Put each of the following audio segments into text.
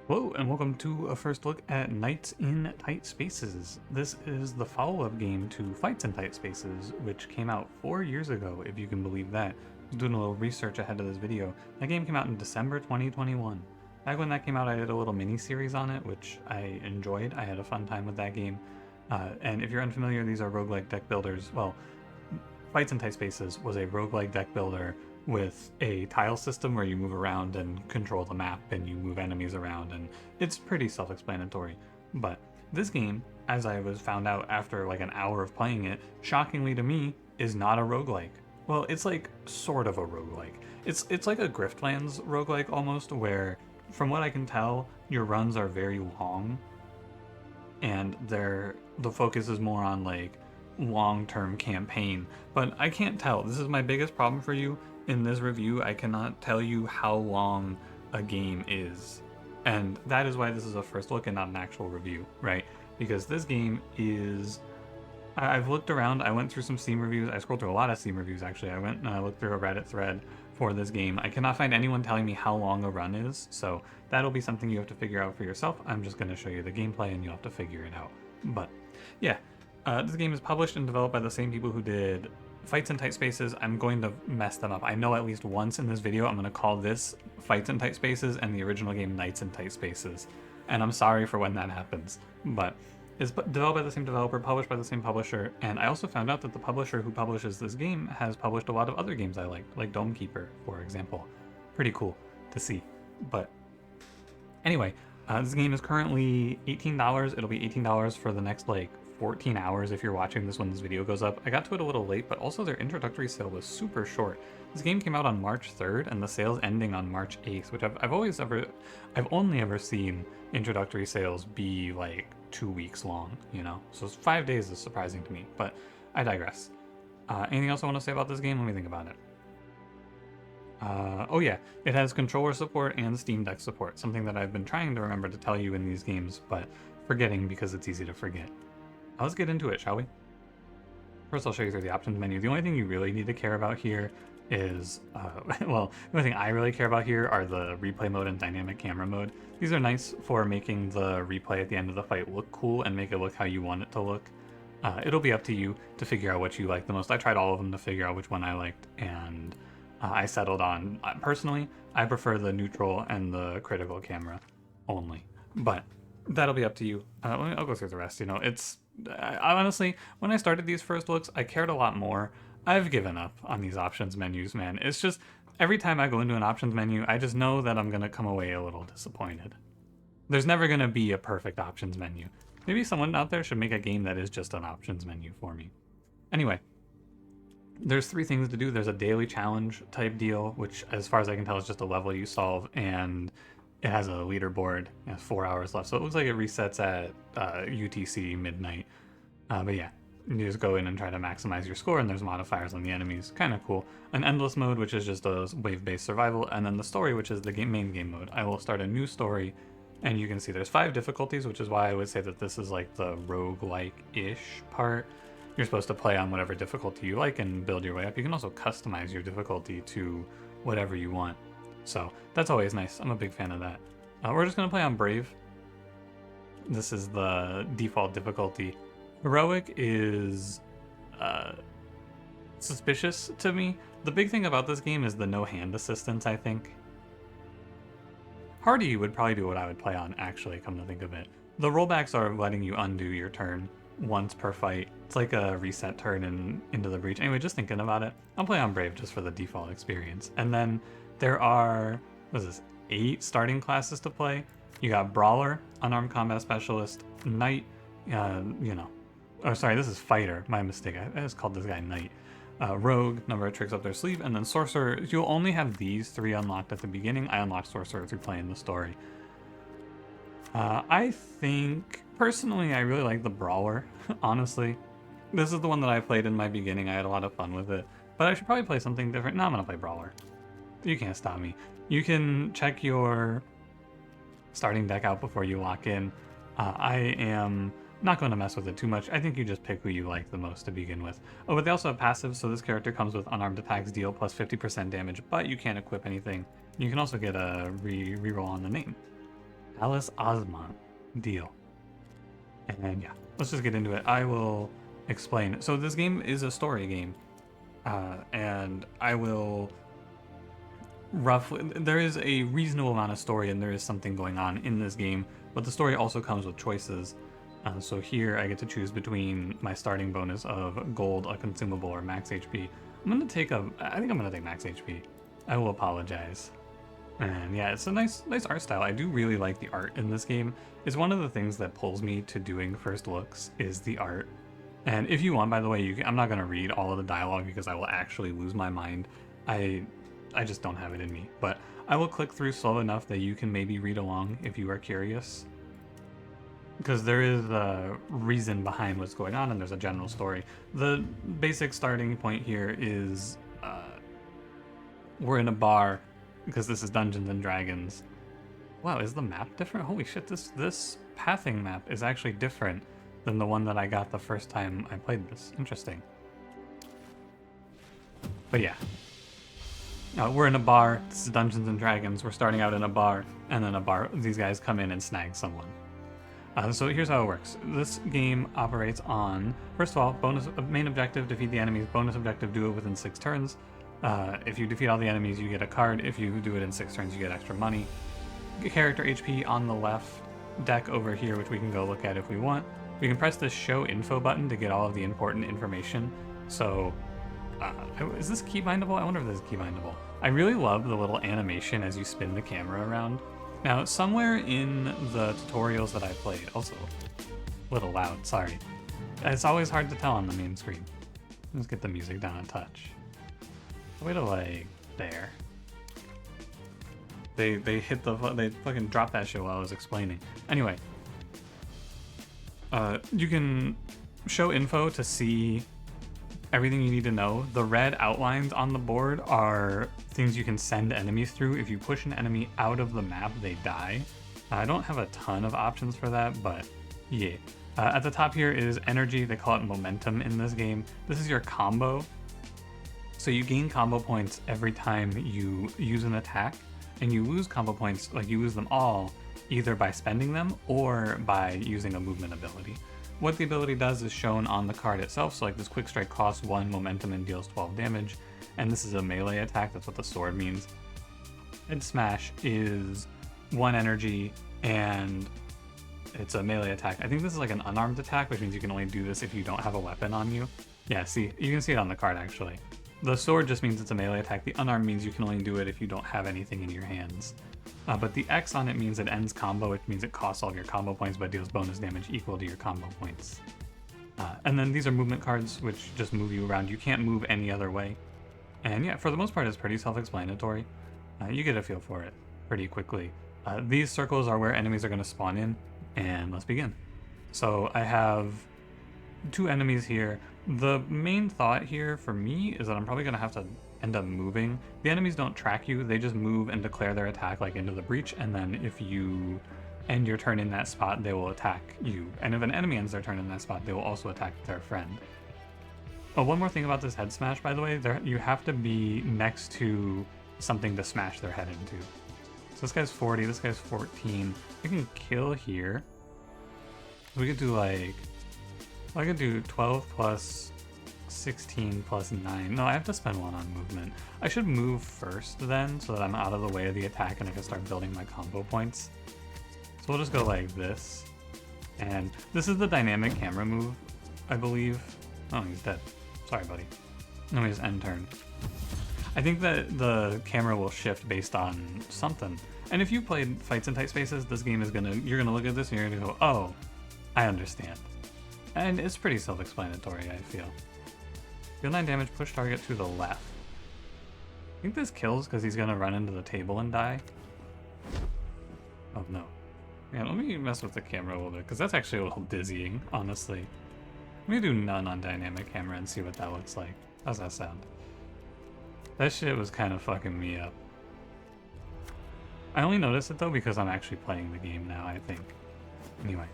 Hello, and welcome to a first look at Knights in Tight Spaces. This is the follow-up game to Fights in Tight Spaces, which came out 4 years ago, if you can believe that. I was doing a little research ahead of this video. That game came out in December 2021. Back when that came out, I did a little mini-series on it, which I enjoyed. I had a fun time with that game. And if you're unfamiliar, these are roguelike deck builders. Well, Fights in Tight Spaces was a roguelike deck builder with a tile system where you move around and control the map and you move enemies around, and it's pretty self-explanatory. But this game, as I was found out after like an hour of playing it, shockingly to me, is not a roguelike. Well, it's like sort of a roguelike. It's like a Griftlands roguelike almost, where from what I can tell, your runs are very long and the focus is more on like long-term campaign. But I can't tell. This is my biggest problem for you in this review. I cannot tell you how long a game is, and that is why this is a first look and not an actual review, right? Because this game is, I've looked around, I went through some Steam reviews, I scrolled through a lot of Steam reviews actually. I went and I looked through a Reddit thread for this game. I cannot find anyone telling me how long a run is, so that'll be something you have to figure out for yourself. I'm just going to show you the gameplay and you'll have to figure it out. But yeah, this game is published and developed by the same people who did Fights in Tight Spaces. I'm going to mess them up. I know at least once in this video I'm going to call this Fights in Tight Spaces and the original game Knights in Tight Spaces. And I'm sorry for when that happens. But it's developed by the same developer, published by the same publisher, and I also found out that the publisher who publishes this game has published a lot of other games I like Dome Keeper, for example. Pretty cool to see. But anyway, this game is currently $18. It'll be $18 for the next like 14 hours if you're watching this when this video goes up. I got to it a little late, but also their introductory sale was super short. This game came out on March 3rd and the sale's ending on March 8th, which I've only ever seen introductory sales be like 2 weeks long, you know? So 5 days is surprising to me, but I digress. Anything else I want to say about this game? Let me think about it. Oh yeah, it has controller support and Steam Deck support, something that I've been trying to remember to tell you in these games, but forgetting because it's easy to forget. Let's get into it, shall we? First, I'll show you through the options menu. The only thing you really need to care about here is, well, the only thing I really care about here are the replay mode and dynamic camera mode. These are nice for making the replay at the end of the fight look cool and make it look how you want it to look. It'll be up to you to figure out what you like the most. I tried all of them to figure out which one I liked, and I settled on, personally, I prefer the neutral and the critical camera only. But that'll be up to you. I'll go through the rest. You know, I honestly, when I started these first looks, I cared a lot more. I've given up on these options menus, man. It's just, every time I go into an options menu, I just know that I'm going to come away a little disappointed. There's never going to be a perfect options menu. Maybe someone out there should make a game that is just an options menu for me. Anyway, there's 3 things to do. There's a daily challenge type deal, which as far as I can tell is just a level you solve, and it has a leaderboard. It has 4 hours left, so it looks like it resets at UTC midnight. But yeah, you just go in and try to maximize your score, and there's modifiers on the enemies. Kind of cool. An endless mode, which is just a wave-based survival, and then the story, which is the main game mode. I will start a new story, and you can see there's 5 difficulties, which is why I would say that this is like the roguelike-ish part. You're supposed to play on whatever difficulty you like and build your way up. You can also customize your difficulty to whatever you want. So that's always nice. I'm a big fan of that. We're just going to play on Brave. This is the default difficulty. Heroic is suspicious to me. The big thing about this game is the no hand assistance, I think. Hardy would probably do what I would play on, actually, come to think of it. The rollbacks are letting you undo your turn once per fight. It's like a reset turn into the breach. Anyway, just thinking about it, I'll play on Brave just for the default experience. And then there are, what is this, 8 starting classes to play. You got Brawler, Unarmed Combat Specialist, Knight, oh sorry, this is Fighter, my mistake, I just called this guy Knight. Rogue, number of tricks up their sleeve, and then Sorcerer. You'll only have these 3 unlocked at the beginning. I unlocked Sorcerer through playing the story. I think, personally, I really like the Brawler, honestly. This is the one that I played in my beginning. I had a lot of fun with it. But I should probably play something different. No, I'm going to play Brawler. You can't stop me. You can check your starting deck out before you lock in. I am not going to mess with it too much. I think you just pick who you like the most to begin with. Oh, but they also have passives, so this character comes with unarmed attacks deal plus 50% damage, but you can't equip anything. You can also get a reroll on the name. Alice Osmont. Deal. And yeah, let's just get into it. I will explain. So this game is a story game. And I will roughly... There is a reasonable amount of story and there is something going on in this game, but the story also comes with choices. So here I get to choose between my starting bonus of gold, a consumable, or max HP. I think I'm gonna take max HP. I will apologize. And yeah, it's a nice art style. I do really like the art in this game. It's one of the things that pulls me to doing first looks is the art. And if you want, by the way, I'm not gonna read all of the dialogue because I will actually lose my mind. I just don't have it in me. But I will click through slow enough that you can maybe read along if you are curious. Because there is a reason behind what's going on and there's a general story. The basic starting point here is we're in a bar because this is Dungeons and Dragons. Wow, is the map different? Holy shit, this pathing map is actually different than the one that I got the first time I played this. Interesting. But yeah. We're in a bar. This is Dungeons and Dragons. We're starting out in a bar, and then these guys come in and snag someone. So here's how it works. This game operates on, first of all, main objective, defeat the enemies. Bonus objective, do it within 6 turns. If you defeat all the enemies, you get a card. If you do it in 6 turns, you get extra money. Character HP on the left, deck over here, which we can go look at if we want. We can press the show info button to get all of the important information. So, is this key bindable? I wonder if this is key bindable. I really love the little animation as you spin the camera around. Now, somewhere in the tutorials that I played, also a little loud, sorry. It's always hard to tell on the main screen. Let's get the music down a touch. Way to like, there. They fucking dropped that shit while I was explaining. Anyway, you can show info to see everything you need to know. The red outlines on the board are things you can send enemies through. If you push an enemy out of the map, they die. I don't have a ton of options for that, but yeah. At the top here is energy. They call it momentum in this game. This is your combo. So you gain combo points every time you use an attack, and you lose combo points, like you lose them all, either by spending them or by using a movement ability. What the ability does is shown on the card itself, so like this quick strike costs 1 momentum and deals 12 damage, and this is a melee attack, that's what the sword means. And smash is 1 energy, and it's a melee attack. I think this is like an unarmed attack, which means you can only do this if you don't have a weapon on you. Yeah, see, you can see it on the card actually. The sword just means it's a melee attack. The unarmed means you can only do it if you don't have anything in your hands. But the X on it means it ends combo, which means it costs all of your combo points but deals bonus damage equal to your combo points. And then these are movement cards, which just move you around. You can't move any other way. And yeah, for the most part, it's pretty self-explanatory. You get a feel for it pretty quickly. These circles are where enemies are going to spawn in, and let's begin. So I have 2 enemies here. The main thought here for me is that I'm probably going to have to end up moving. The enemies don't track you, they just move and declare their attack like into the breach, and then if you end your turn in that spot, they will attack you. And if an enemy ends their turn in that spot, they will also attack their friend. Oh, one more thing about this head smash, by the way, you have to be next to something to smash their head into. So this guy's 40, this guy's 14. I can kill here. We could do like... I could do 12 plus 16 plus 9. No, I have to spend 1 on movement. I should move first then, so that I'm out of the way of the attack and I can start building my combo points. So we'll just go like this. And this is the dynamic camera move, I believe. Oh, he's dead. Sorry, buddy. Let me just end turn. I think that the camera will shift based on something. And if you played Fights in Tight Spaces, this game is you're gonna look at this and you're gonna go, oh, I understand. And it's pretty self-explanatory, I feel. Deal 9 damage, push target to the left. I think this kills because he's gonna run into the table and die. Oh no. Yeah, let me mess with the camera a little bit, because that's actually a little dizzying, honestly. Let me do none on dynamic camera and see what that looks like. How's that sound? That shit was kind of fucking me up. I only noticed it though because I'm actually playing the game now, I think. Anyway.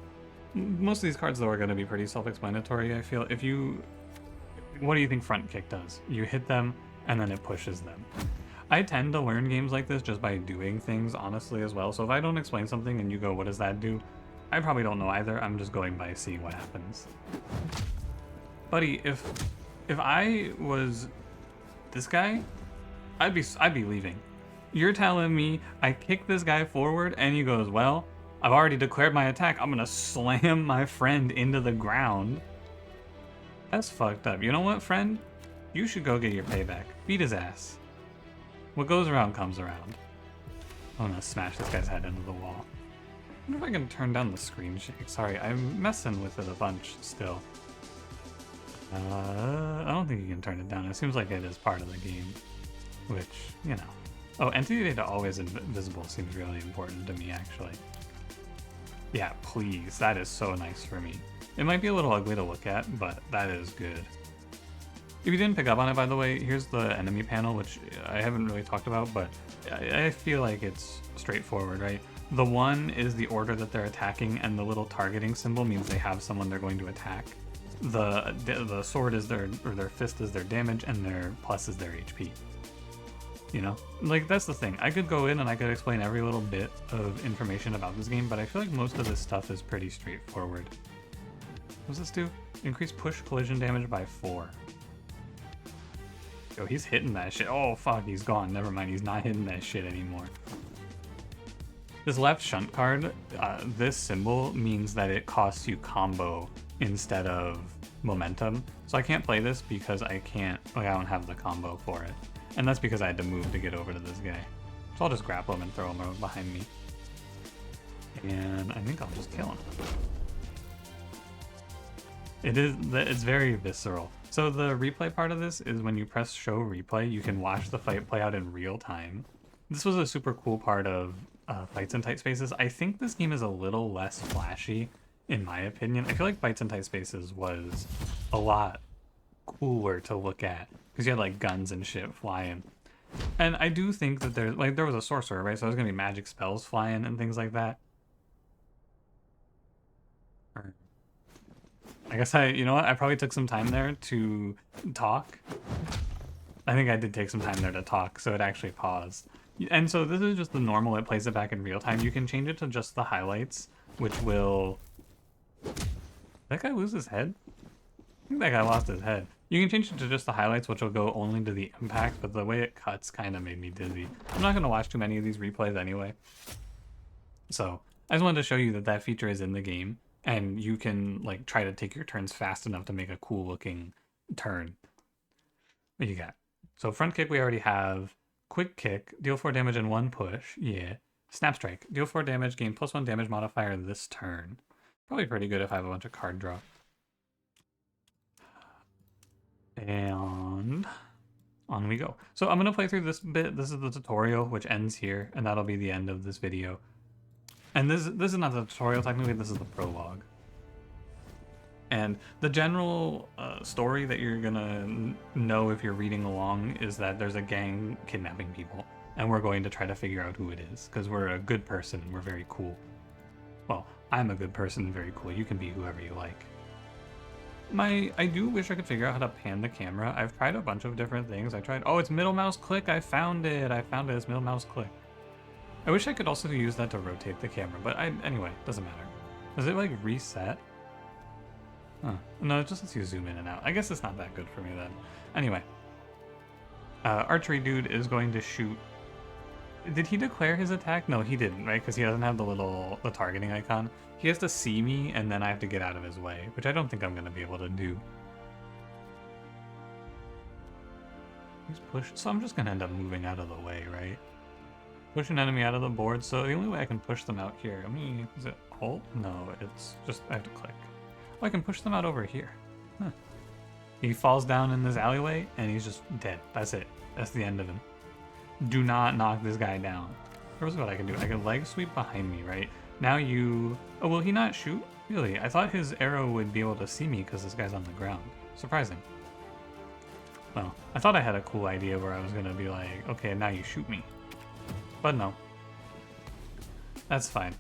Most of these cards, though, are going to be pretty self-explanatory, I feel. What do you think front kick does? You hit them, and then it pushes them. I tend to learn games like this just by doing things, honestly, as well. So if I don't explain something and you go, what does that do? I probably don't know either. I'm just going by seeing what happens. Buddy, if I was this guy, I'd be leaving. You're telling me I kick this guy forward and he goes, well, I've already declared my attack. I'm gonna slam my friend into the ground. That's fucked up. You know what, friend? You should go get your payback. Beat his ass. What goes around comes around. I'm gonna smash this guy's head into the wall. I wonder if I can turn down the screen shake. Sorry, I'm messing with it a bunch still. I don't think you can turn it down. It seems like it is part of the game, which, you know. Oh, entity data always invisible seems really important to me, actually. Yeah, please. That is so nice for me. It might be a little ugly to look at, but that is good. If you didn't pick up on it, by the way, here's the enemy panel, which I haven't really talked about, but I feel like it's straightforward, right? The 1 is the order that they're attacking, and the little targeting symbol means they have someone they're going to attack. The sword is their fist is their damage, and their plus is their HP. You know? Like, that's the thing. I could go in and I could explain every little bit of information about this game, but I feel like most of this stuff is pretty straightforward. What does this do? Increase push collision damage by 4. Yo, he's hitting that shit. Oh, fuck, he's gone. Never mind, he's not hitting that shit anymore. This left shunt card, this symbol means that it costs you combo instead of momentum. So I can't play this because I don't have the combo for it. And that's because I had to move to get over to this guy. So I'll just grapple him and throw him behind me. And I think I'll just kill him. It's very visceral. So the replay part of this is when you press show replay, you can watch the fight play out in real time. This was a super cool part of Fights in Tight Spaces. I think this game is a little less flashy, in my opinion. I feel like Fights in Tight Spaces was a lot cooler to look at because you had like guns and shit flying. And I do think that there was a sorcerer, right? So there's gonna be magic spells flying and things like that. I guess you know what? I probably took some time there to talk. I think I did take some time there to talk, so it actually paused. And so this is just the normal, it plays it back in real time. You can change it to just the highlights, which will... Did that guy lose his head? I think that guy lost his head. You can change it to just the highlights, which will go only to the impact, but the way it cuts kind of made me dizzy. I'm not going to watch too many of these replays anyway. So, I just wanted to show you that that feature is in the game, and you can like try to take your turns fast enough to make a cool looking turn. What you got? So front kick we already have. Quick kick, deal 4 damage in 1 push. Yeah. Snap strike, deal 4 damage, gain +1 damage modifier this turn. Probably pretty good if I have a bunch of card draw. And on we go. So I'm gonna play through this bit. This is the tutorial, which ends here, and that'll be the end of this video. And this is not the tutorial, technically, this is the prologue. And the general story that you're gonna know if you're reading along is that there's a gang kidnapping people, and we're going to try to figure out who it is, because we're a good person and we're very cool. Well, I'm a good person and very cool. You can be whoever you like. I do wish I could figure out how to pan the camera. I've tried a bunch of different things. Oh, it's middle mouse click. I found it. It's middle mouse click. I wish I could also use that to rotate the camera, but anyway, doesn't matter. Does it like reset? Huh. No, it just lets you zoom in and out. I guess it's not that good for me then. Anyway, archery dude is going to shoot. Did he declare his attack? No, he didn't, right? Because he doesn't have the targeting icon. He has to see me, and then I have to get out of his way, which I don't think I'm going to be able to do. He's pushed, so I'm just going to end up moving out of the way, right? Push an enemy out of the board, so the only way I can push them out here, is it Alt? No, it's just, I have to click. Oh, I can push them out over here. Huh. He falls down in this alleyway, and he's just dead. That's it. That's the end of him. Do not knock this guy down. Here's what I can do. I can leg sweep behind me, right? Now you... Oh, will he not shoot? Really? I thought his arrow would be able to see me because this guy's on the ground. Surprising. Well, I thought I had a cool idea where I was going to be like, okay, now you shoot me. But no. That's fine.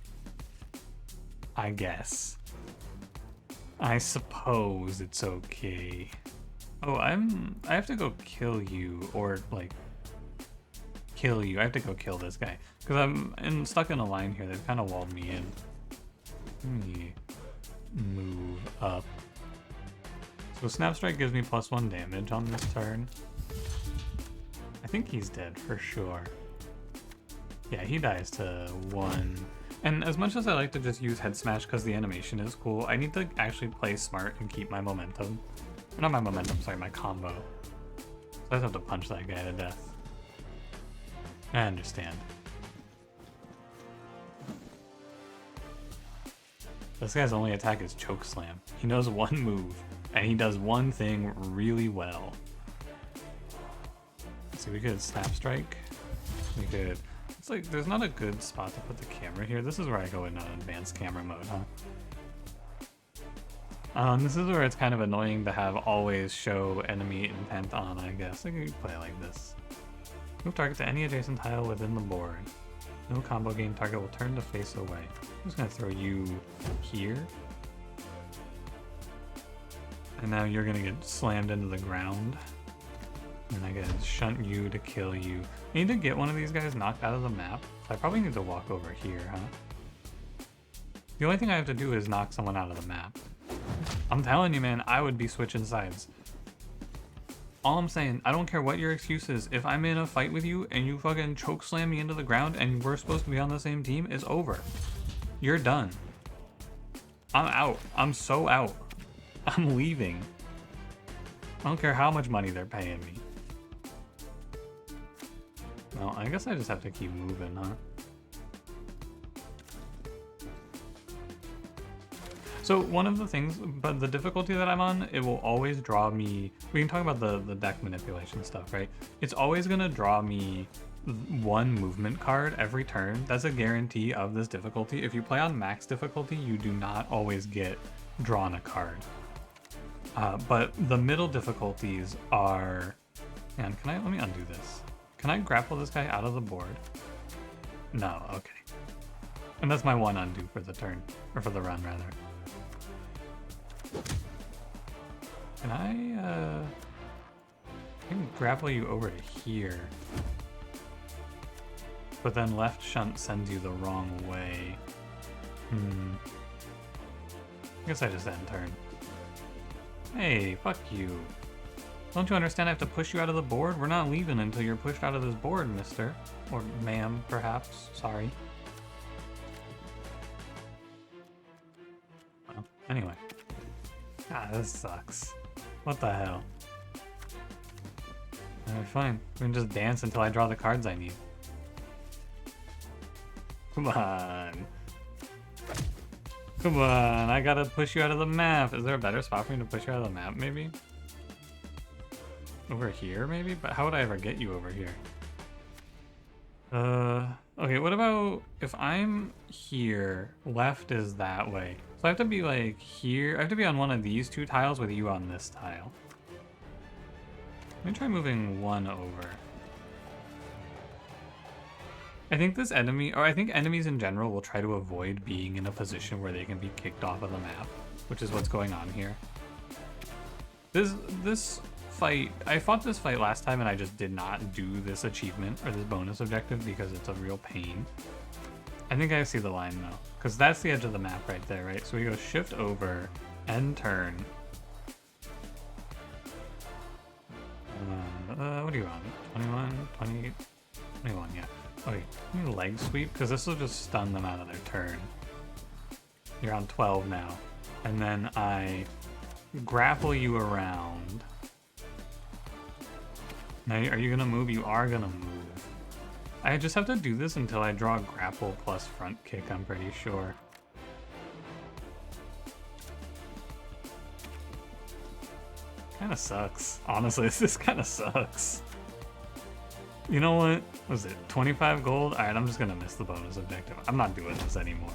I guess. I suppose it's okay. Oh, I have to go kill you, or like... kill you. I have to go kill this guy. Because stuck in a line here. They've kind of walled me in. Let me move up. So Snap Strike gives me +1 damage on this turn. I think he's dead for sure. Yeah, he dies to 1. And as much as I like to just use Head Smash because the animation is cool, I need to actually play smart and keep my momentum. Or not my momentum, sorry, my combo. So I just have to punch that guy to death. I understand. This guy's only attack is Choke Slam. He knows one move, and he does one thing really well. So we could Snap Strike. We could... It's like, there's not a good spot to put the camera here. This is where I go in advanced camera mode, huh? This is where it's kind of annoying to have always show enemy intent on, I guess. I could play like this. Move target to any adjacent tile within the board. No combo game, target will turn to face away. I'm just gonna throw you here. And now you're gonna get slammed into the ground. And I can shunt you to kill you. I need to get one of these guys knocked out of the map. So I probably need to walk over here, huh? The only thing I have to do is knock someone out of the map. I'm telling you, man, I would be switching sides. All I'm saying, I don't care what your excuse is. If I'm in a fight with you and you fucking choke slam me into the ground and we're supposed to be on the same team, it's over. You're done. I'm out. I'm so out. I'm leaving. I don't care how much money they're paying me. Well, I guess I just have to keep moving, huh? So one of the things, but the difficulty that I'm on, it will always draw me, we can talk about the deck manipulation stuff, right? It's always gonna draw me one movement card every turn. That's a guarantee of this difficulty. If you play on max difficulty, you do not always get drawn a card. But the middle difficulties are, man, let me undo this. Can I grapple this guy out of the board? No, okay. And that's my one undo for the turn, or for the run rather. Can I can grapple you over to here. But then left shunt sends you the wrong way. I guess I just end turn. Hey, fuck you. Don't you understand I have to push you out of the board? We're not leaving until you're pushed out of this board, mister. Or ma'am, perhaps. Sorry. Well, anyway. Ah, this sucks. What the hell? Alright, fine. We can just dance until I draw the cards I need. Come on. Come on, I gotta push you out of the map. Is there a better spot for me to push you out of the map, maybe? Over here, maybe? But how would I ever get you over here? Okay, what about if I'm here, left is that way. So I have to be like here, I have to be on one of these two tiles with you on this tile. Let me try moving one over. I think this enemy, or I think enemies in general will try to avoid being in a position where they can be kicked off of the map, which is what's going on here. This fight, I fought this fight last time and I just did not do this achievement or this bonus objective because it's a real pain. I think I see the line though, because that's the edge of the map right there, right? So we go shift over, end turn. What do you want? 21, 28, 21, yeah. Okay, you need leg sweep, because this will just stun them out of their turn. You're on 12 now. And then I grapple you around. Now, are you gonna move? You are gonna move. I just have to do this until I draw grapple plus front kick, I'm pretty sure. Kinda sucks. Honestly, this kinda sucks. You know what? Was it 25 gold? Alright, I'm just gonna miss the bonus objective. I'm not doing this anymore.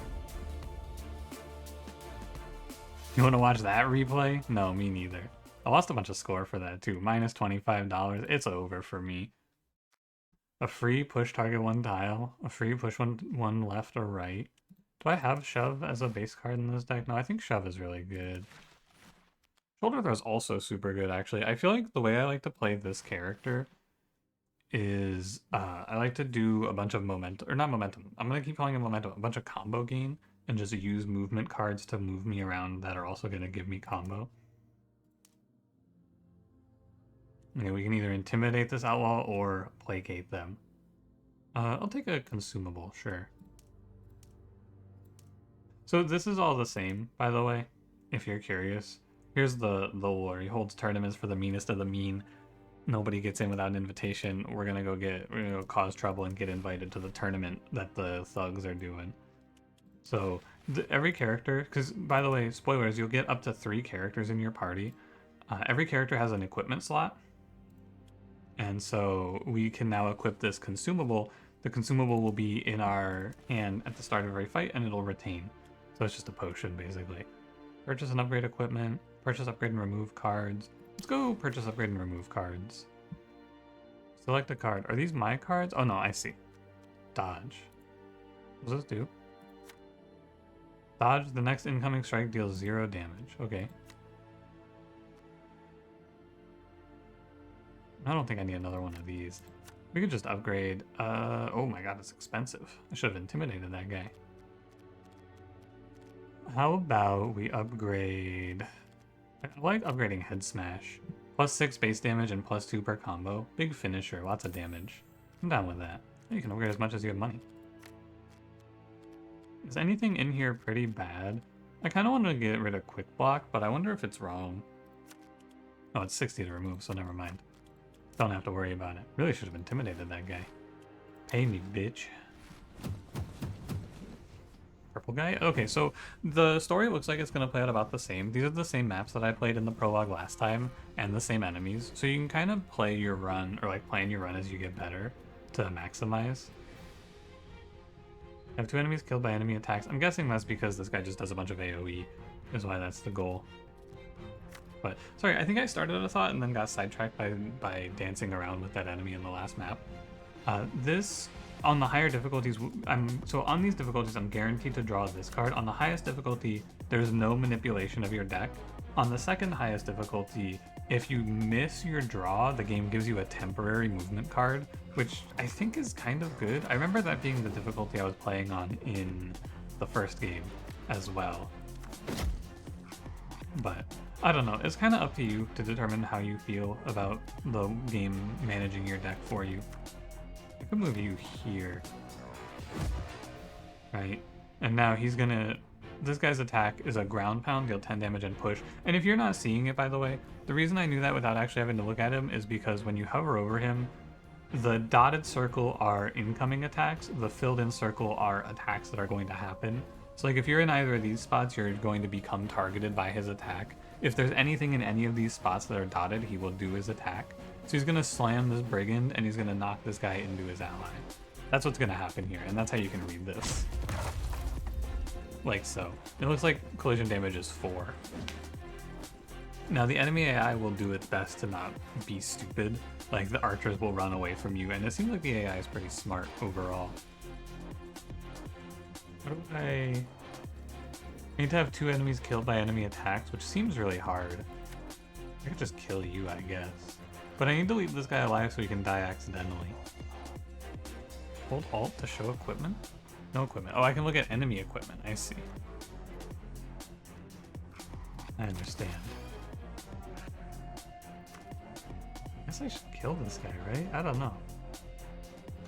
You wanna watch that replay? No, me neither. I lost a bunch of score for that too. Minus $25. It's over for me. A free push target one tile. A free push one left or right. Do I have Shove as a base card in this deck? No, I think Shove is really good. Shoulder Throw is also super good, actually. I feel like the way I like to play this character is I like to do a bunch of momentum, or not momentum. I'm gonna keep calling it momentum. A bunch of combo gain, and just use movement cards to move me around that are also gonna give me combo. Okay, we can either intimidate this outlaw or placate them. I'll take a consumable, sure. So this is all the same, by the way, if you're curious. Here's the lore. He holds tournaments for the meanest of the mean. Nobody gets in without an invitation. We're gonna go cause trouble and get invited to the tournament that the thugs are doing. So every character, because by the way, spoilers, you'll get up to 3 characters in your party. Every character has an equipment slot. And so we can now equip this consumable. The consumable will be in our hand at the start of every fight, and it'll retain. So it's just a potion, basically. Purchase and upgrade equipment. Purchase, upgrade, and remove cards. Let's go purchase, upgrade, and remove cards. Select a card. Are these my cards? Oh no, I see. Dodge. What does this do? Dodge, the next incoming strike deals 0 damage. Okay. I don't think I need another one of these. We could just upgrade. Oh my god, it's expensive. I should have intimidated that guy. How about we upgrade... I like upgrading Head Smash. +6 base damage and +2 per combo. Big finisher, lots of damage. I'm down with that. You can upgrade as much as you have money. Is anything in here pretty bad? I kind of want to get rid of Quick Block, but I wonder if it's wrong. Oh, it's 60 to remove, so never mind. Don't have to worry about it. Really should have intimidated that guy. Pay me, bitch. Purple guy? Okay, so the story looks like it's going to play out about the same. These are the same maps that I played in the prologue last time, and the same enemies. So you can kind of play your run, or like plan your run as you get better to maximize. I have 2 enemies killed by enemy attacks. I'm guessing that's because this guy just does a bunch of AoE, is why that's the goal. But, sorry, I think I started a thought and then got sidetracked by dancing around with that enemy in the last map. This, on the higher difficulties, so on these difficulties, I'm guaranteed to draw this card. On the highest difficulty, there's no manipulation of your deck. On the second highest difficulty, if you miss your draw, the game gives you a temporary movement card, which I think is kind of good. I remember that being the difficulty I was playing on in the first game as well. But I don't know, it's kind of up to you to determine how you feel about the game managing your deck for you. I could move you here. Right? And now he's gonna... This guy's attack is a ground pound, deal 10 damage and push. And if you're not seeing it, by the way, the reason I knew that without actually having to look at him is because when you hover over him, the dotted circle are incoming attacks, the filled in circle are attacks that are going to happen. So like if you're in either of these spots, you're going to become targeted by his attack. If there's anything in any of these spots that are dotted, he will do his attack. So he's gonna slam this brigand and he's gonna knock this guy into his ally. That's what's gonna happen here, and that's how you can read this. Like so. It looks like collision damage is 4. Now the enemy AI will do its best to not be stupid. Like the archers will run away from you, and it seems like the AI is pretty smart overall. What do I need to have 2 enemies killed by enemy attacks, which seems really hard. I could just kill you, I guess. But I need to leave this guy alive so he can die accidentally. Hold Alt to show equipment? No equipment. Oh, I can look at enemy equipment. I see. I understand. I guess I should kill this guy, right? I don't know.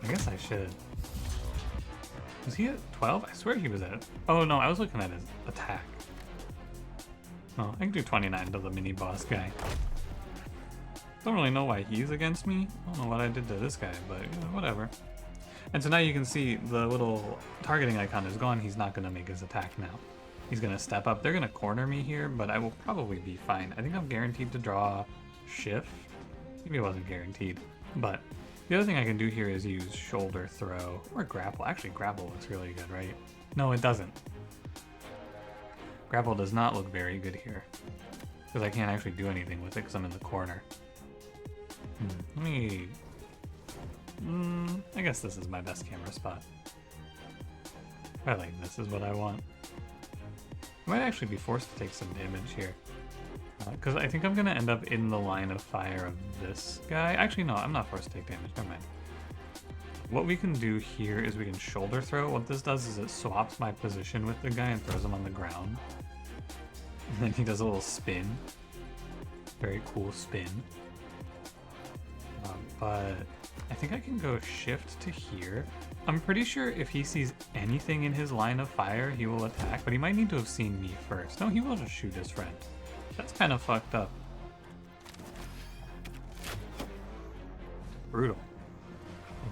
I guess I should. Was he at 12? I swear he was at... Oh no, I was looking at his attack. Oh, I can do 29 to the mini boss guy. Don't really know why he's against me. I don't know what I did to this guy, but you know, whatever. And so now you can see the little targeting icon is gone. He's not going to make his attack now. He's going to step up. They're going to corner me here, but I will probably be fine. I think I'm guaranteed to draw shift. Maybe it wasn't guaranteed, but the other thing I can do here is use shoulder throw or grapple. Actually, grapple looks really good, right? No, it doesn't. Grapple does not look very good here because I can't actually do anything with it because I'm in the corner. Let me... I guess this is my best camera spot. I like this is what I want. I might actually be forced to take some damage here. Because I think I'm going to end up in the line of fire of this guy. Actually, no, I'm not forced to take damage. Never mind. What we can do here is we can shoulder throw. What this does is it swaps my position with the guy and throws him on the ground. And then he does a little spin. Very cool spin. But I think I can go shift to here. I'm pretty sure if he sees anything in his line of fire, he will attack, but he might need to have seen me first. No, he will just shoot his friend. That's kind of fucked up. Brutal.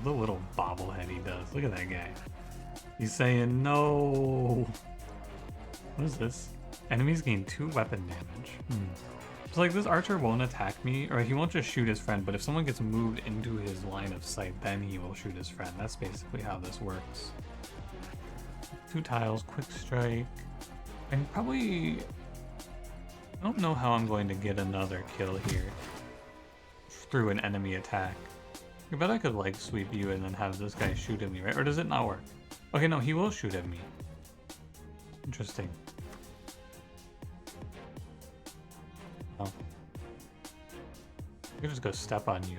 The little bobblehead he does. Look at that guy. He's saying no. What is this? Enemies gain 2 weapon damage. So like this archer won't attack me, or he won't just shoot his friend, but if someone gets moved into his line of sight, then he will shoot his friend. That's basically how this works. 2 tiles, quick strike, and probably... I don't know how I'm going to get another kill here through an enemy attack. I bet I could like sweep you and then have this guy shoot at me, right? Or does it not work? Okay, no, he will shoot at me. Interesting. Oh. I could just go step on you.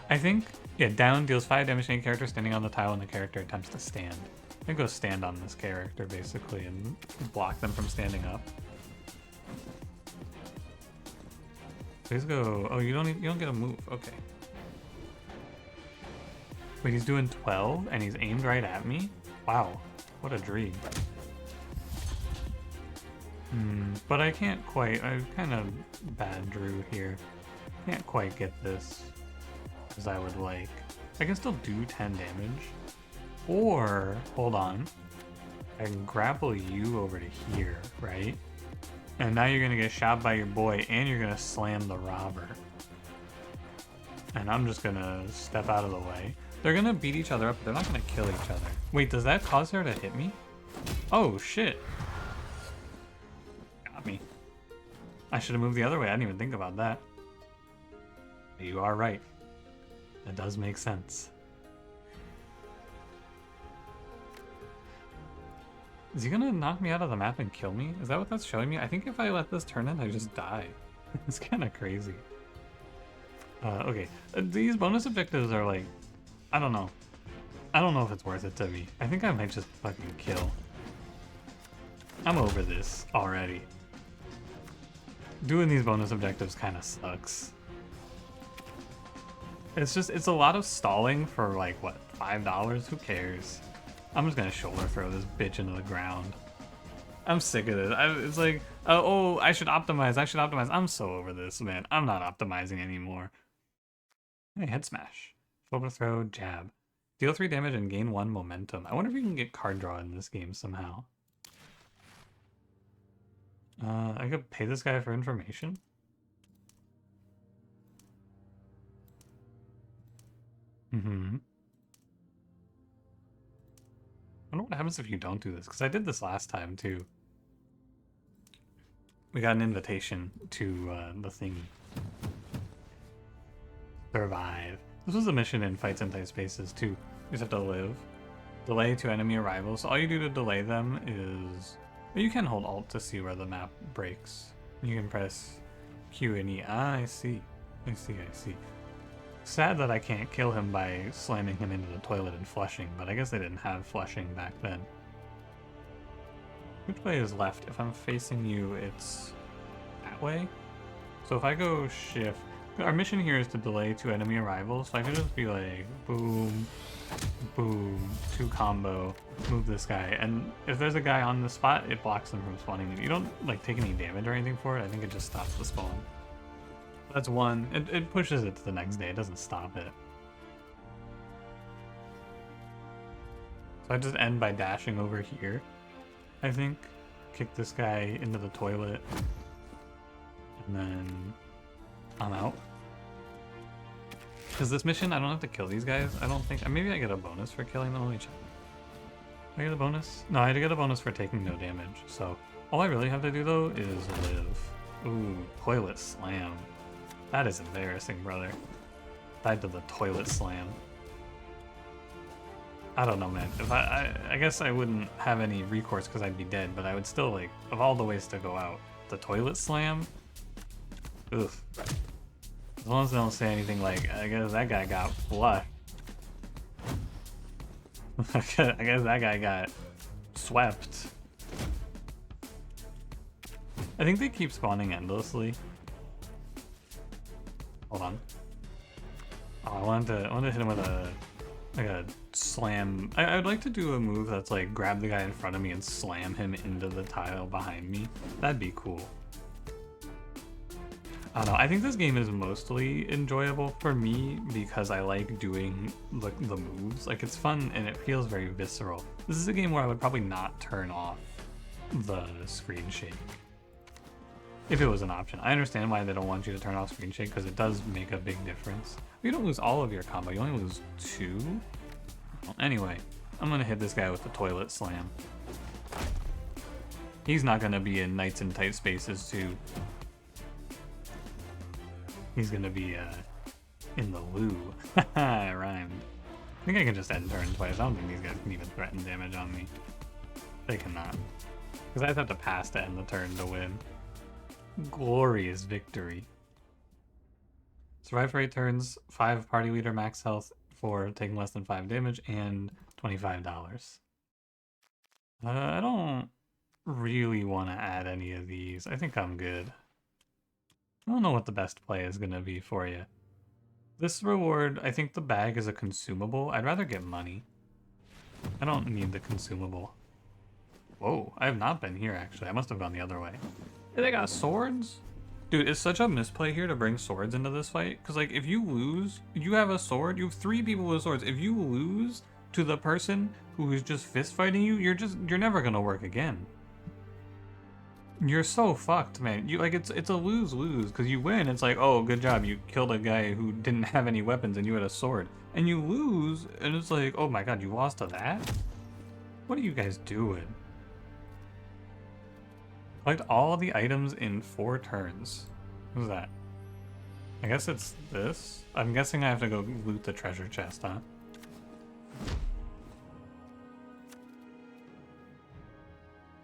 I think, yeah, down deals 5 damage to any character standing on the tile when the character attempts to stand. I think go stand on this character basically and block them from standing up. Please go. Oh, you don't get a move. Okay. Wait, he's doing 12 and he's aimed right at me? Wow, what a dream. But I can't quite. I kind of bad drew here. Can't quite get this as I would like. I can still do 10 damage. Or, hold on. I can grapple you over to here, right? And now you're gonna get shot by your boy and you're gonna slam the robber. And I'm just gonna step out of the way. They're gonna beat each other up, but they're not gonna kill each other. Wait, does that cause her to hit me? Oh, shit. Got me. I should have moved the other way. I didn't even think about that. You are right. That does make sense. Is he gonna knock me out of the map and kill me? Is that what that's showing me? I think if I let this turn in, I just die. It's kind of crazy. Okay. These bonus objectives are like... I don't know. I don't know if it's worth it to me. I think I might just fucking kill. I'm over this already. Doing these bonus objectives kind of sucks. It's a lot of stalling for like, what, $5? Who cares? I'm just gonna shoulder throw this bitch into the ground. I'm sick of this. It's like, oh, I should optimize. I'm so over this, man. I'm not optimizing anymore. Hey, head smash. Shoulder throw, jab. Deal 3 damage and gain 1 momentum. I wonder if you can get card draw in this game somehow. I could pay this guy for information. I wonder what happens if you don't do this, because I did this last time too. We got an invitation to the thingy. Survive. This was a mission in Fights in Tight Spaces too. You just have to live. Delay to enemy arrivals. So all you do to delay them is... Well, you can hold Alt to see where the map breaks. You can press Q and E. Ah, I see. I see. Sad that I can't kill him by slamming him into the toilet and flushing, but I guess they didn't have flushing back then. Which way is left? If I'm facing you, it's that way. So if I go shift... Our mission here is to delay 2 enemy arrivals, so I can just be like, boom, boom, 2 combo, move this guy, and if there's a guy on the spot, it blocks them from spawning. You don't like take any damage or anything for it. I think it just stops the spawn. That's 1. It pushes it to the next day. It doesn't stop it. So I just end by dashing over here, I think. Kick this guy into the toilet. And then I'm out. Because this mission, I don't have to kill these guys, I don't think. Maybe I get a bonus for killing them. Let me check. Do I get a bonus? No, I had to get a bonus for taking no damage. So all I really have to do, though, is live. Ooh, toilet slam. That is embarrassing, brother. Died to the toilet slam. I don't know, man. If I guess I wouldn't have any recourse because I'd be dead, but I would still, like, of all the ways to go out, the toilet slam? Ugh. As long as they don't say anything like, I guess that guy got flushed. I guess that guy got swept. I think they keep spawning endlessly. Hold on. Oh, I wanted to hit him with a slam. I would like to do a move that's like grab the guy in front of me and slam him into the tile behind me. That'd be cool. I don't know. I think this game is mostly enjoyable for me because I like doing the moves. Like, it's fun and it feels very visceral. This is a game where I would probably not turn off the screen shake if it was an option. I understand why they don't want you to turn off screen shake because it does make a big difference. You don't lose all of your combo, you only lose 2. Well, anyway, I'm gonna hit this guy with the toilet slam. He's not gonna be in Knights in Tight Spaces too. He's gonna be in the loo. Haha, it rhymed. I think I can just end turn twice. I don't think these guys can even threaten damage on me. They cannot. Because I'd have to pass to end the turn to win. Glorious victory. Survive for 8 turns, 5 party leader max health for taking less than 5 damage, and $25. I don't really want to add any of these. I think I'm good. I don't know what the best play is going to be for you. This reward, I think the bag is a consumable. I'd rather get money. I don't need the consumable. Whoa, I have not been here actually. I must have gone the other way. Hey, they got swords? Dude, it's such a misplay here to bring swords into this fight. Because, like, if you lose, you have a sword. You have 3 people with swords. If you lose to the person who is just fist fighting you, you're never going to work again. You're so fucked, man. It's a lose-lose, because you win, it's like, oh, good job, you killed a guy who didn't have any weapons and you had a sword. And you lose, and it's like, oh my god, you lost to that? What are you guys doing? Collect all the items in 4 turns. Who's that? I guess it's this? I'm guessing I have to go loot the treasure chest, huh?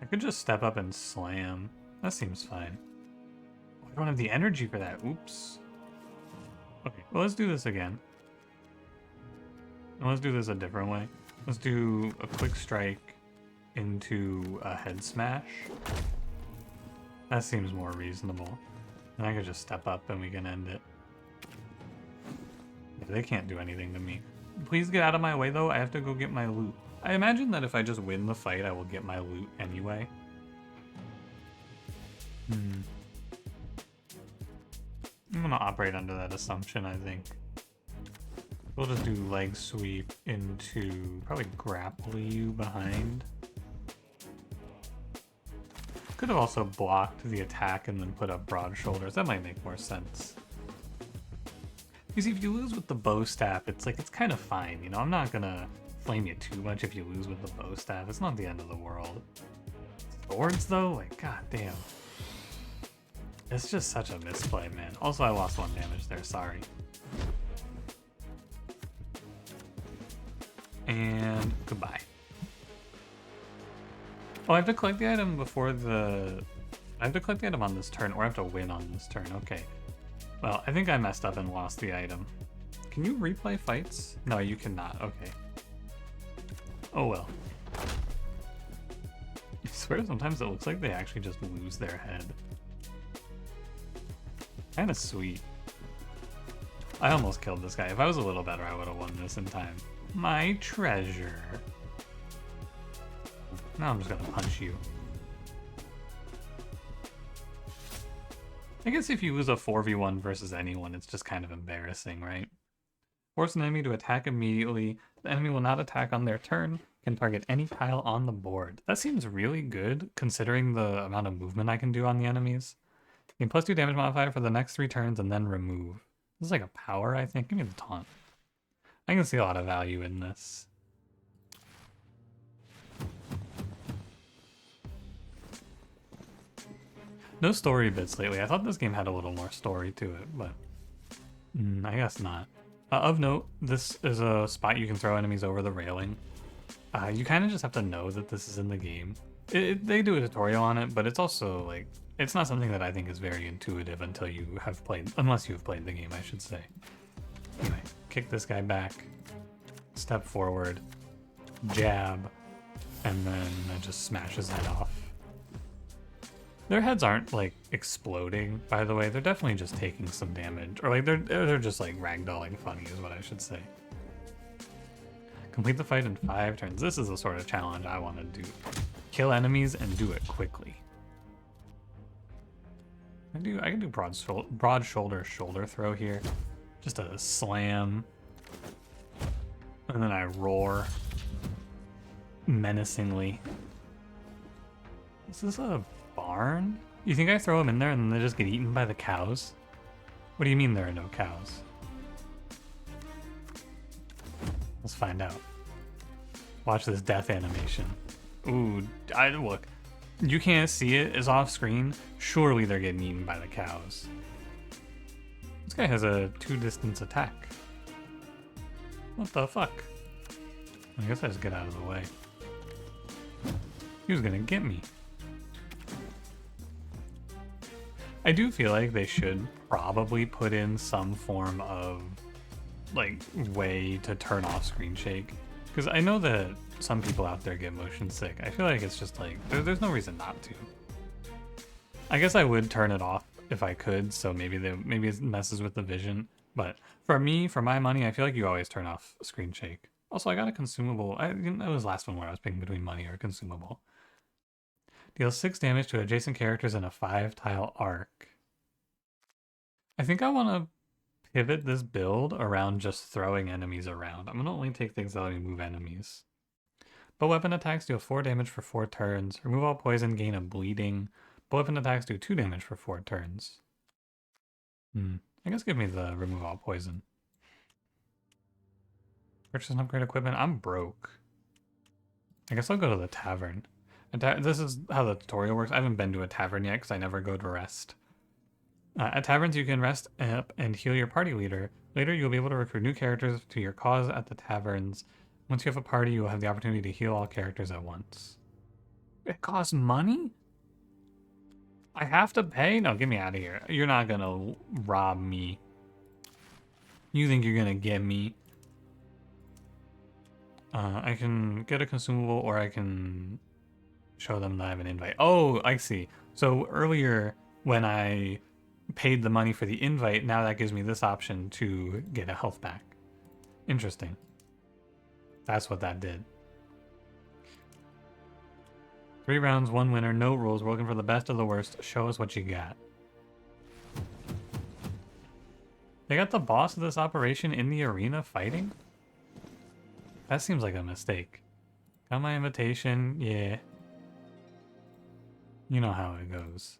I could just step up and slam. That seems fine. Oh, I don't have the energy for that. Oops. Okay, well, let's do this again. And let's do this a different way. Let's do a quick strike into a head smash. That seems more reasonable. And I could just step up and we can end it. Yeah, they can't do anything to me. Please get out of my way, though. I have to go get my loot. I imagine that if I just win the fight, I will get my loot anyway. I'm gonna operate under that assumption, I think. We'll just do leg sweep into probably grapple you behind. Could have also blocked the attack and then put up broad shoulders. That might make more sense. You see, if you lose with the bow staff, it's kind of fine, you know? I'm not gonna flame you too much if you lose with the bow staff. It's not the end of the world. Swords, though? Like, goddamn. It's just such a misplay, man. Also, I lost 1 damage there, sorry. And goodbye. Oh, I have to collect the item before the... I have to collect the item on this turn, or I have to win on this turn. Okay. Well, I think I messed up and lost the item. Can you replay fights? No, you cannot. Okay. Oh well. I swear sometimes it looks like they actually just lose their head. Kinda sweet. I almost killed this guy. If I was a little better, I would have won this in time. My treasure. Now I'm just gonna punch you. I guess if you lose a 4v1 versus anyone, it's just kind of embarrassing, right? Force an enemy to attack immediately. The enemy will not attack on their turn. Can target any tile on the board. That seems really good, considering the amount of movement I can do on the enemies. Gain +2 damage modifier for the next 3 turns and then remove. This is like a power, I think. Give me the taunt. I can see a lot of value in this. No story bits lately. I thought this game had a little more story to it, but I guess not. Of note, this is a spot you can throw enemies over the railing. You kind of just have to know that this is in the game. They do a tutorial on it, but it's also like It's not something that I think is very intuitive until you have played, unless you've played the game, I should say. Anyway, kick this guy back, step forward, jab, and then I just smash his head off. Their heads aren't like exploding, by the way. They're definitely just taking some damage, or like they're just like ragdolling funny, is what I should say. Complete the fight in 5 turns. This is the sort of challenge I want to do. Kill enemies and do it quickly. I can do broad shoulder throw here. Just a slam. And then I roar menacingly. Is this a barn? You think I throw them in there and then they just get eaten by the cows? What do you mean there are no cows? Let's find out. Watch this death animation. Ooh, look. You can't see it, it's off screen. Surely they're getting eaten by the cows. This guy has a 2-distance attack. What the fuck? I guess I just get out of the way. He was gonna get me. I do feel like they should probably put in some form of like way to turn off screen shake, because I know that some people out there get motion sick. I feel like it's just like there's no reason not to. I guess I would turn it off if I could, so maybe it messes with the vision. But for me, for my money, I feel like you always turn off screen shake. Also, I got a consumable. That was the last one where I was picking between money or consumable. Deals 6 damage to adjacent characters in a 5-tile arc. I think I want to pivot this build around just throwing enemies around. I'm going to only take things that let me move enemies. Bow weapon attacks deal 4 damage for 4 turns. Remove all poison, gain a bleeding. Bow weapon attacks do 2 damage for 4 turns. I guess give me the remove all poison. Purchase and upgrade equipment. I'm broke. I guess I'll go to the tavern. This is how the tutorial works. I haven't been to a tavern yet because I never go to rest. At taverns, you can rest up and heal your party leader. Later, you'll be able to recruit new characters to your cause at the taverns. Once you have a party, you will have the opportunity to heal all characters at once. It costs money? I have to pay? No, get me out of here. You're not gonna rob me. You think you're gonna get me? I can get a consumable, or I can show them that I have an invite. Oh, I see. So earlier, when I paid the money for the invite, now that gives me this option to get a health back. Interesting. That's what that did. 3 rounds, 1 winner, no rules. We're looking for the best of the worst. Show us what you got. They got the boss of this operation in the arena fighting? That seems like a mistake. Got my invitation, yeah. You know how it goes.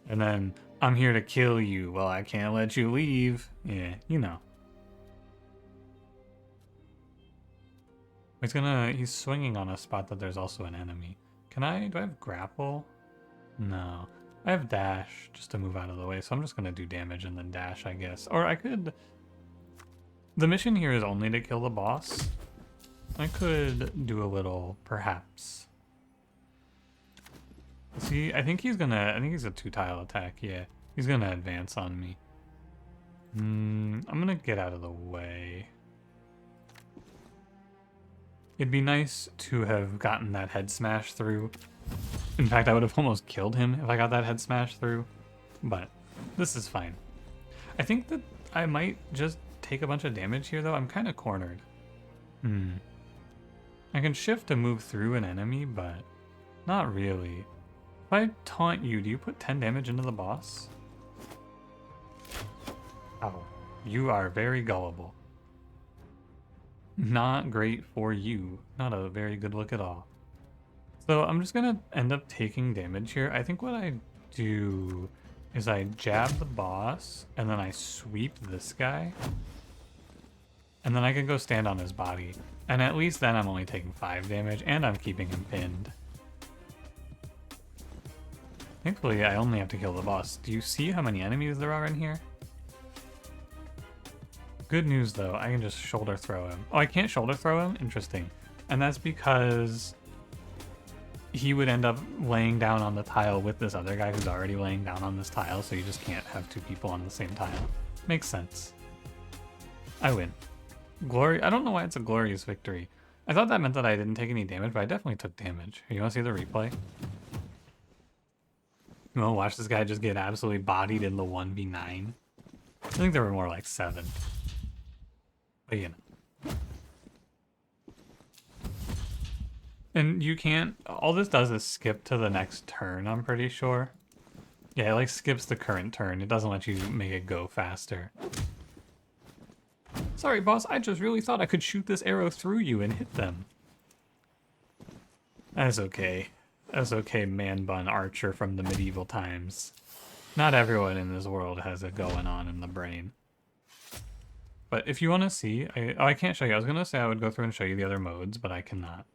And then, I'm here to kill you. Well, I can't let you leave. Yeah, you know. He's swinging on a spot that there's also an enemy. Do I have grapple? No. I have dash just to move out of the way, so I'm just gonna do damage and then dash, I guess. Or I could... The mission here is only to kill the boss. I could do a little, perhaps. See, I think he's a 2-tile attack, yeah. He's gonna advance on me. I'm gonna get out of the way. It'd be nice to have gotten that head smash through. In fact, I would have almost killed him if I got that head smash through. But this is fine. I think that I might just take a bunch of damage here, though. I'm kind of cornered. I can shift to move through an enemy, but not really. If I taunt you, do you put 10 damage into the boss? Oh, you are very gullible. Not great for you. Not a very good look at all. So I'm just gonna end up taking damage here. I think what I do is I jab the boss, and then I sweep this guy. And then I can go stand on his body. And at least then I'm only taking 5 damage, and I'm keeping him pinned. Thankfully, I only have to kill the boss. Do you see how many enemies there are in here? Good news, though. I can just shoulder throw him. Oh, I can't shoulder throw him? Interesting. And that's because he would end up laying down on the tile with this other guy who's already laying down on this tile, so you just can't have two people on the same tile. Makes sense. I win. Glory. I don't know why it's a glorious victory. I thought that meant that I didn't take any damage, but I definitely took damage. You want to see the replay? You want to watch this guy just get absolutely bodied in the 1v9? I think there were more like 7. But you know. And you can't... All this does is skip to the next turn, I'm pretty sure. Yeah, it like skips the current turn. It doesn't let you make it go faster. Sorry, boss, I just really thought I could shoot this arrow through you and hit them. That's okay. That's okay, man-bun archer from the medieval times. Not everyone in this world has it going on in the brain. But if you want to see... I can't show you. I was going to say I would go through and show you the other modes, but I cannot.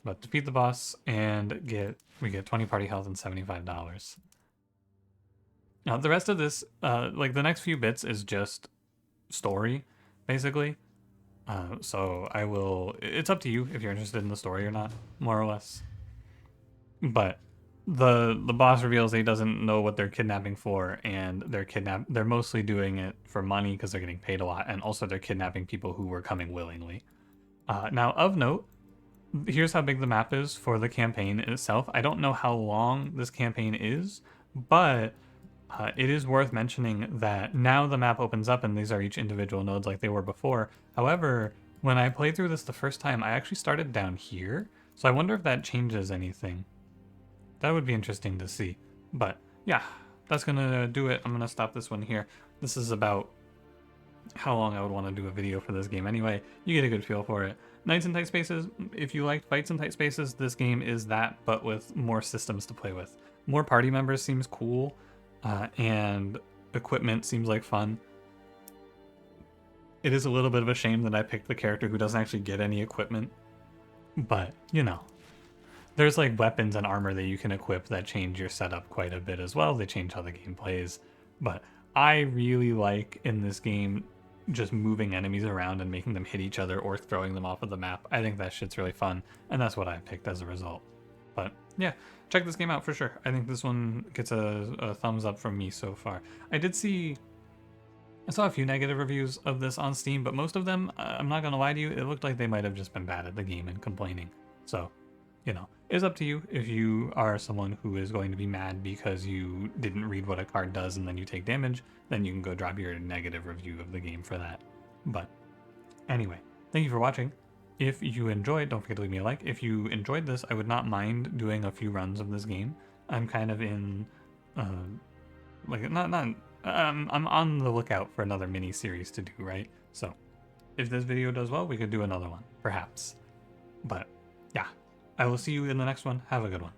But defeat the boss and we get 20 party health and $75. Now, the rest of this, like the next few bits is just story, basically. So I will... It's up to you if you're interested in the story or not, more or less. But the boss reveals that he doesn't know what they're kidnapping for, and they're mostly doing it for money because they're getting paid a lot, and also they're kidnapping people who were coming willingly. Now, of note, here's how big the map is for the campaign itself. I don't know how long this campaign is, but it is worth mentioning that now the map opens up and these are each individual nodes like they were before. However, when I played through this the first time, I actually started down here, so I wonder if that changes anything. That would be interesting to see. But yeah, that's gonna do it. I'm gonna stop this one here. This is about how long I would want to do a video for this game anyway. You get a good feel for it. Knights in Tight Spaces, if you liked fights in tight spaces, this game is that, but with more systems to play with. More party members seems cool, and equipment seems like fun. It is a little bit of a shame that I picked the character who doesn't actually get any equipment, but, you know. There's like weapons and armor that you can equip that change your setup quite a bit as well. They change how the game plays. But I really like in this game just moving enemies around and making them hit each other or throwing them off of the map. I think that shit's really fun, and that's what I picked as a result. But yeah, check this game out for sure. I think this one gets a thumbs up from me so far. I saw a few negative reviews of this on Steam, but most of them, I'm not gonna lie to you, it looked like they might have just been bad at the game and complaining. So, you know, it's up to you. If you are someone who is going to be mad because you didn't read what a card does and then you take damage, then you can go drop your negative review of the game for that. But anyway, thank you for watching. If you enjoyed, don't forget to leave me a like. If you enjoyed this, I would not mind doing a few runs of this game. I'm kind of in, I'm on the lookout for another mini series to do, right? So if this video does well, we could do another one, perhaps. But yeah, I will see you in the next one. Have a good one.